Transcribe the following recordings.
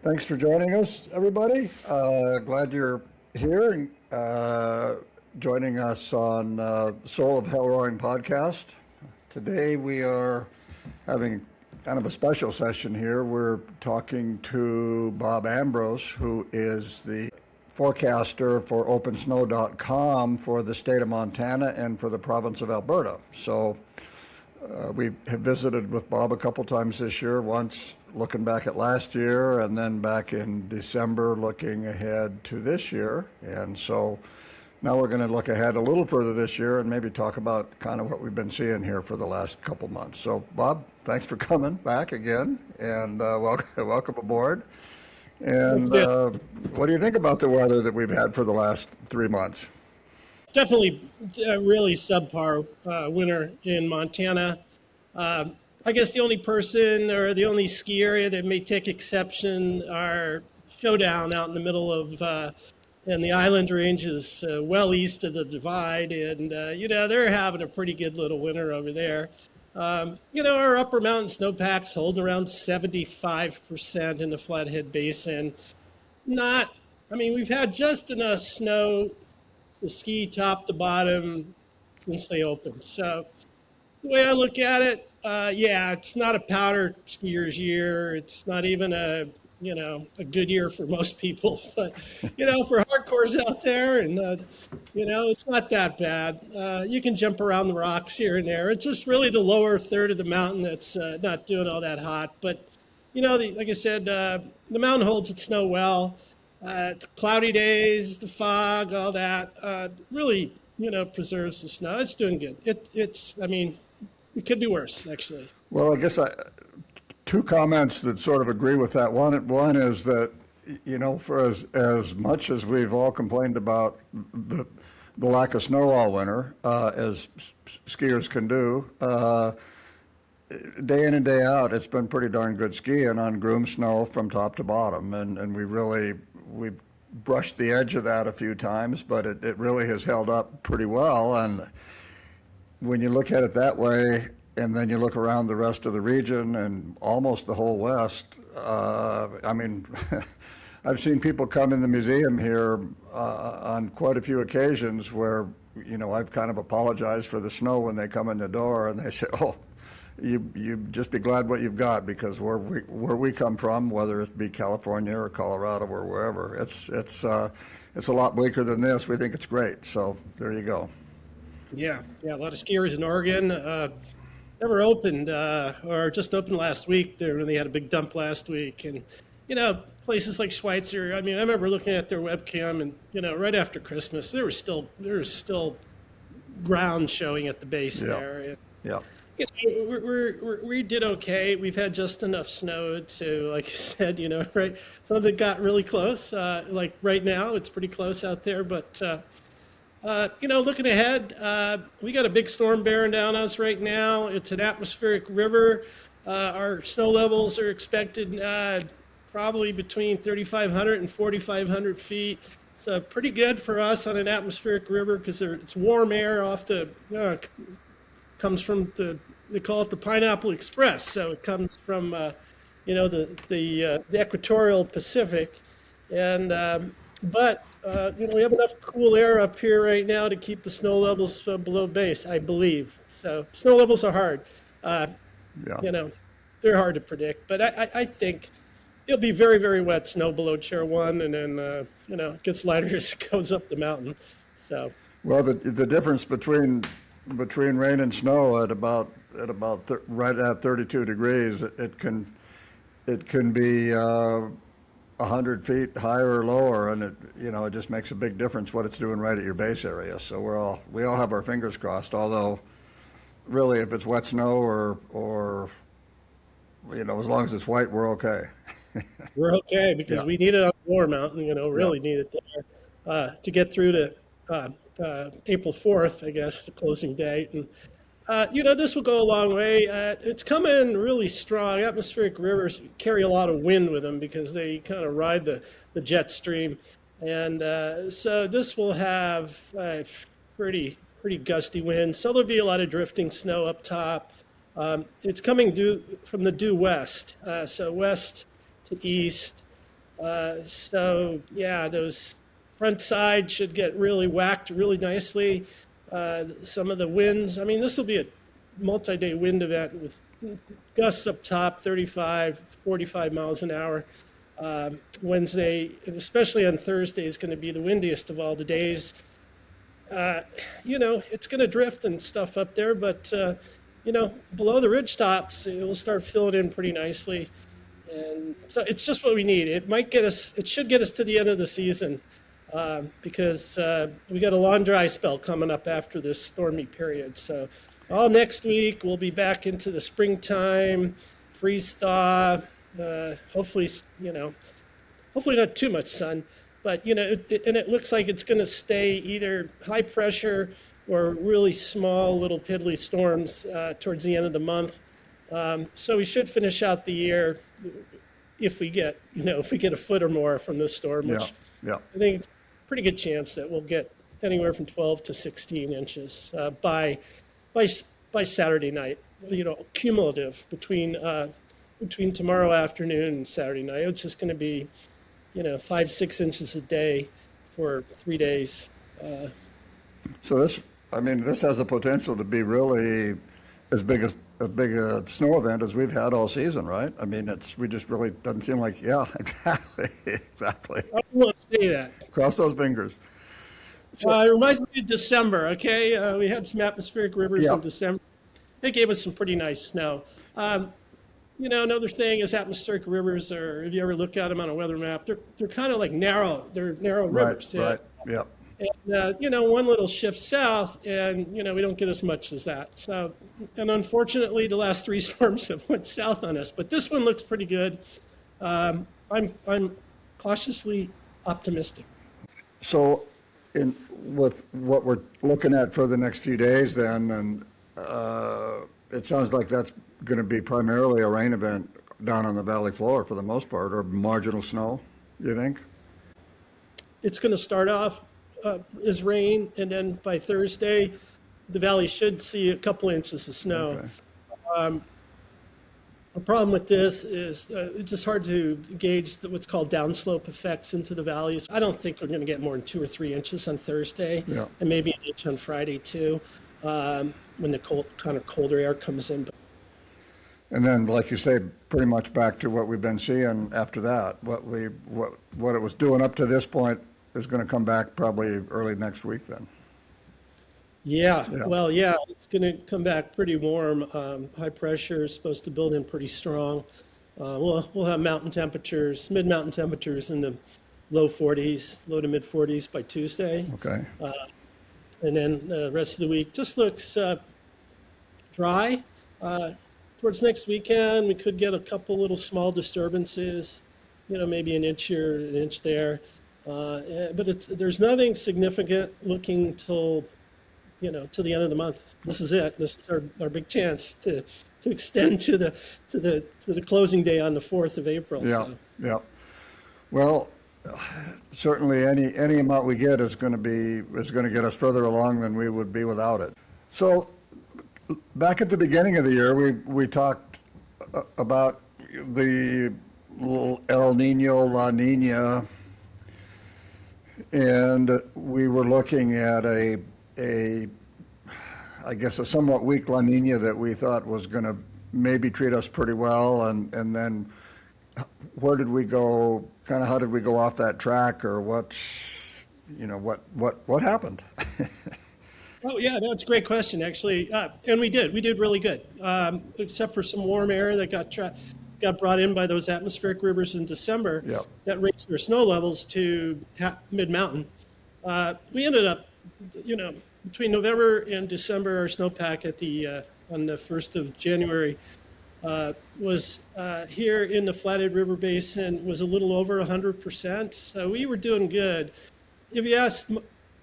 Thanks for joining us, everybody. Glad you're here and joining us on Soul of Hell Roaring podcast. Today we are having kind of a special session here. We're talking to Bob Ambrose, who is the forecaster for OpenSnow.com for the state of Montana and for the province of Alberta. So we have visited with Bob a couple times this year, once looking back at last year and then back in December looking ahead to this year. And so now we're going to look ahead a little further this year and maybe talk about kind of what we've been seeing here for the last couple months. So Bob, thanks for coming back again and welcome aboard. And what do you think about the weather that we've had for the last 3 months? Definitely a really subpar winter in Montana. I guess the only person or the only ski area that may take exception are Showdown out in the middle of, and the Island Range is well east of the Divide. And, they're having a pretty good little winter over there. Our upper mountain snowpack's holding around 75% in the Flathead Basin. We've had just enough snow to ski top to bottom since they opened. So the way I look at it, it's not a powder skier's year. It's not even a good year for most people. But, for hardcores out there, and, it's not that bad. You can jump around the rocks here and there. It's just really the lower third of the mountain that's not doing all that hot. But, like I said, the mountain holds its snow well. The cloudy days, the fog, all that really, preserves the snow. It's doing good. It could be worse, actually. Well, I guess two comments that sort of agree with that. One is that, for as much as we've all complained about the lack of snow all winter, as skiers can do, day in and day out, it's been pretty darn good skiing on groomed snow from top to bottom. And we've brushed the edge of that a few times, but it really has held up pretty well. And when you look at it that way, and then you look around the rest of the region and almost the whole West, I've seen people come in the museum here on quite a few occasions where, I've kind of apologized for the snow when they come in the door and they say, oh, you just be glad what you've got, because where we come from, whether it be California or Colorado or wherever, it's a lot bleaker than this. We think it's great. So there you go. Yeah, a lot of skiers in Oregon never opened or just opened last week. They had a big dump last week, and places like Schweitzer. I remember looking at their webcam, and right after Christmas, there was still ground showing at the base there. Yeah. We did okay. We've had just enough snow to, like you said, right. Some of it got really close. Like right now, it's pretty close out there. But looking ahead, we got a big storm bearing down us right now. It's an atmospheric river. Our snow levels are expected probably between 3,500 and 4,500 feet. So pretty good for us on an atmospheric river, because it's warm air off the comes from they call it the Pineapple Express. So it comes from the equatorial Pacific, and but we have enough cool air up here right now to keep the snow levels below base, I believe. So snow levels are hard. They're hard to predict, but I think it'll be very, very wet snow below Chair 1, and then it gets lighter as it goes up the mountain. So well, the difference between rain and snow at about right at 32 degrees, it can be 100 feet higher or lower, and it just makes a big difference what it's doing right at your base area. So we all have our fingers crossed. Although, really, if it's wet snow or as long as it's white, we're okay. We're okay, because we need it on War Mountain. Really need it there to get through to April 4th, I guess, the closing date. And this will go a long way. It's coming really strong. Atmospheric rivers carry a lot of wind with them because they kind of ride the jet stream. And so this will have pretty gusty winds. So there'll be a lot of drifting snow up top. It's coming from the due west, so west to east. So yeah, those front side should get really whacked really nicely. Some of the winds, I mean, this will be a multi-day wind event with gusts up top, 35, 45 miles an hour. Wednesday, and especially on Thursday, is going to be the windiest of all the days. It's going to drift and stuff up there, but, below the ridge tops, it will start filling in pretty nicely. And so it's just what we need. It should get us to the end of the season because we got a long dry spell coming up after this stormy period. So all next week, we'll be back into the springtime, freeze thaw, hopefully not too much sun. But, and it looks like it's going to stay either high pressure or really small little piddly storms towards the end of the month. So we should finish out the year if we get a foot or more from this storm, which I think it's a pretty good chance that we'll get anywhere from 12 to 16 inches by Saturday night, cumulative between tomorrow afternoon and Saturday night. It's just going to be 5-6 inches a day for 3 days. So this has the potential to be really as big a snow event as we've had all season, right? I mean, we just really doesn't seem like, yeah, exactly. I won't say that. Cross those fingers. So, it reminds me of December, okay? We had some atmospheric rivers in December. They gave us some pretty nice snow. Another thing is atmospheric rivers are, if you ever look at them on a weather map, they're kind of like narrow. They're narrow rivers. Right, yeah. And, one little shift south, and, we don't get as much as that. So, and unfortunately, the last 3 storms have went south on us. But this one looks pretty good. I'm cautiously optimistic. So, with what we're looking at for the next few days, then, and it sounds like that's going to be primarily a rain event down on the valley floor for the most part, or marginal snow, you think? It's going to start off as rain, and then by Thursday, the valley should see a couple inches of snow. Okay. The problem with this is it's just hard to gauge what's called downslope effects into the valleys. I don't think we're going to get more than 2 or 3 inches on Thursday, and maybe an inch on Friday too, when the colder air comes in. And then, like you say, pretty much back to what we've been seeing after that. What it was doing up to this point is going to come back probably early next week then. Yeah. Well, it's going to come back pretty warm. High pressure is supposed to build in pretty strong. We'll have mid-mountain temperatures in the low to mid 40s by Tuesday. Okay. And then the rest of the week just looks dry. Towards next weekend, we could get a couple little small disturbances, maybe an inch here, an inch there. But there's nothing significant looking till the end of the month. This is it. This is our big chance to extend to the closing day on the 4th of April. Yeah, so. Yeah. Well, certainly any amount we get is going to get us further along than we would be without it. So, back at the beginning of the year, we talked about the El Nino, La Nina, and we were looking at a somewhat weak La Nina that we thought was going to maybe treat us pretty well, and then where did we go? Kind of how did we go off that track, or what happened? Oh yeah, no, it's a great question actually, and we did really good, except for some warm air that got brought in by those atmospheric rivers in December. Yep. That raised their snow levels to mid-mountain. We ended up, between November and December, our snowpack on the 1st of January was here in the Flathead River Basin was a little over 100%. So we were doing good. If you ask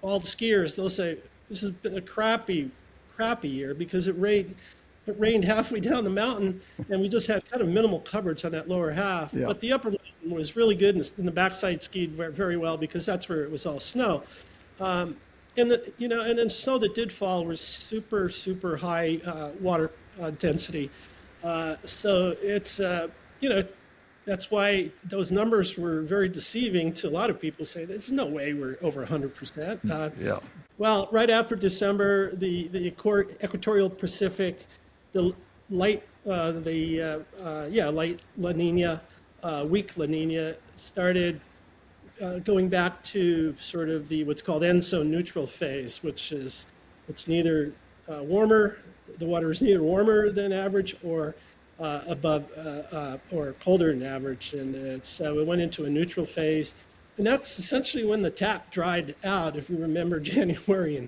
all the skiers, they'll say this has been a crappy year because it rained halfway down the mountain, and we just had kind of minimal coverage on that lower half. Yeah. But the upper mountain was really good, and the backside skied very well because that's where it was all snow. And then snow that did fall was super, super high water density. So it's, that's why those numbers were very deceiving to a lot of people. Say there's no way we're over 100%. Yeah. Well, right after December, the equatorial Pacific, the light light La Nina, weak La Nina started going back to sort of the what's called ENSO neutral phase, which is it's neither warmer, the water is neither warmer than average or above or colder than average, and so it went into a neutral phase, and that's essentially when the tap dried out. If you remember, January and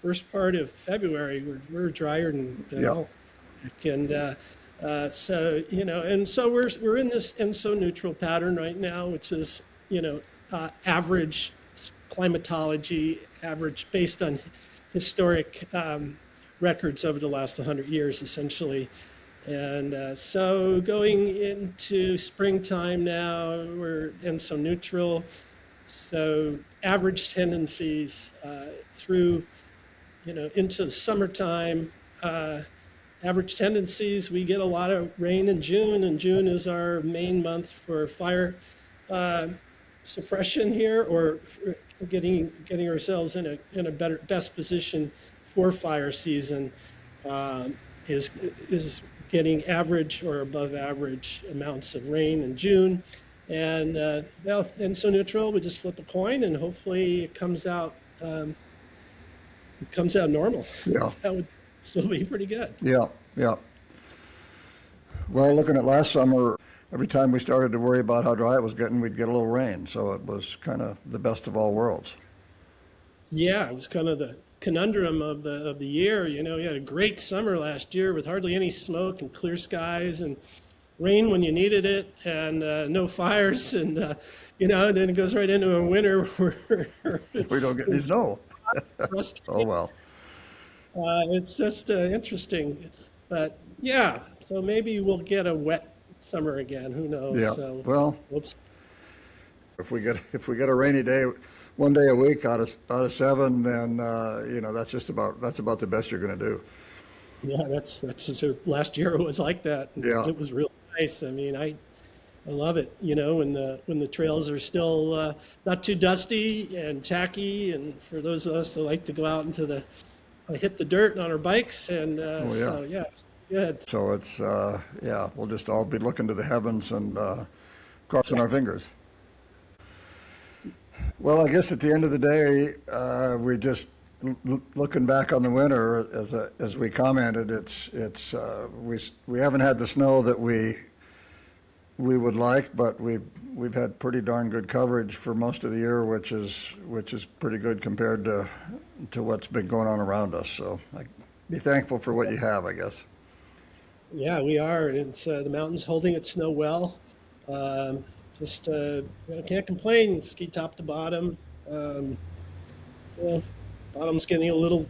first part of February we're drier than all. And so and so we're in this ENSO neutral pattern right now, which is average climatology, average based on historic records over the last 100 years, essentially. And so going into springtime now, we're ENSO neutral. So average tendencies through, into the summertime, average tendencies, we get a lot of rain in June, and June is our main month for fire suppression here, or getting ourselves in a best position for fire season, is getting average or above average amounts of rain in June. And ENSO neutral, we just flip a coin and hopefully it comes out normal. Yeah. That would still be pretty good. Yeah. Well, looking at last summer, every time we started to worry about how dry it was getting, we'd get a little rain. So it was kind of the best of all worlds. Yeah, it was kind of the conundrum of the year. We had a great summer last year with hardly any smoke and clear skies and rain when you needed it, and no fires, and then it goes right into a winter where we don't get any snow. Oh well. It's just interesting, but yeah. So maybe we'll get a wet summer again. Who knows? Yeah. So, well, whoops. If we get a rainy day, one day a week out of 7, then that's about the best you're going to do. Yeah, that's so last year it was like that. Yeah. It was real nice. I mean, I love it. When the trails are still not too dusty and tacky, and for those of us that like to go out into hit the dirt on our bikes, and so yeah, good. So it's we'll just all be looking to the heavens and crossing our fingers. Well, I guess at the end of the day, we just looking back on the winter, as we commented, we haven't had the snow that we would like, but we've had pretty darn good coverage for most of the year, which is pretty good compared to what's been going on around us. So be thankful for what you have, I guess. Yeah, we are. It's the mountains holding its snow well. Can't complain. Ski top to bottom. Bottom's getting a little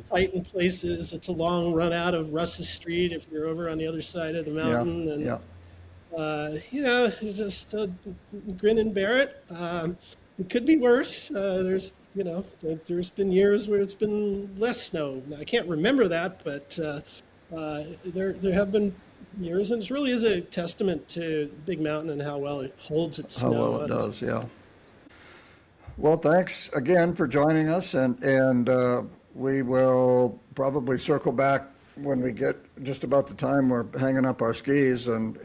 tight in places. It's a long run out of Russ's Street if you're over on the other side of the mountain. Just grin and bear it. It could be worse. There's been years where it's been less snow. I can't remember that, but there have been years, and it really is a testament to Big Mountain and how well it holds its snow. How well it does, yeah. Well, thanks again for joining us, and we will probably circle back when we get just about the time we're hanging up our skis and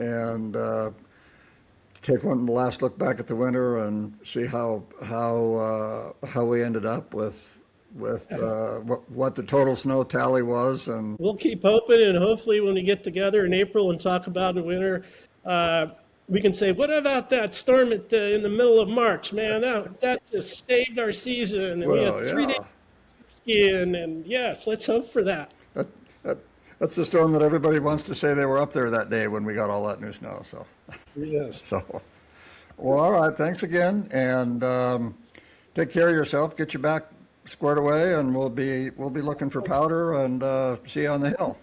take one last look back at the winter and see how we ended up with what the total snow tally was. And we'll keep hoping, and hopefully when we get together in April and talk about the winter, we can say, what about that storm in the middle of March? Man, that just saved our season. And we had 3 days skiing, and yes, let's hope for that. That's the storm that everybody wants to say they were up there that day when we got all that new snow. So, yes. So, well, all right. Thanks again, and take care of yourself. Get your back squared away, and we'll be looking for powder and see you on the hill.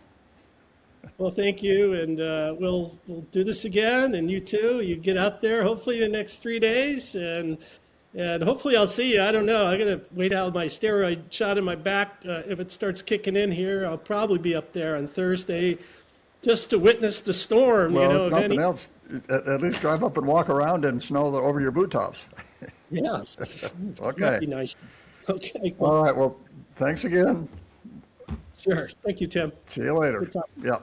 Well, thank you, and we'll do this again, and you too. You get out there hopefully the next 3 days, and hopefully I'll see you. I don't know. I gotta wait out my steroid shot in my back. If it starts kicking in here, I'll probably be up there on Thursday. just to witness the storm, Well, you know, if of nothing any. else, at least drive up and walk around in snow over your boot tops. Yeah. Okay. That'd be nice. Okay. All right. Well, thanks again. Sure. Thank you, Tim. See you later. Good talk. Yeah.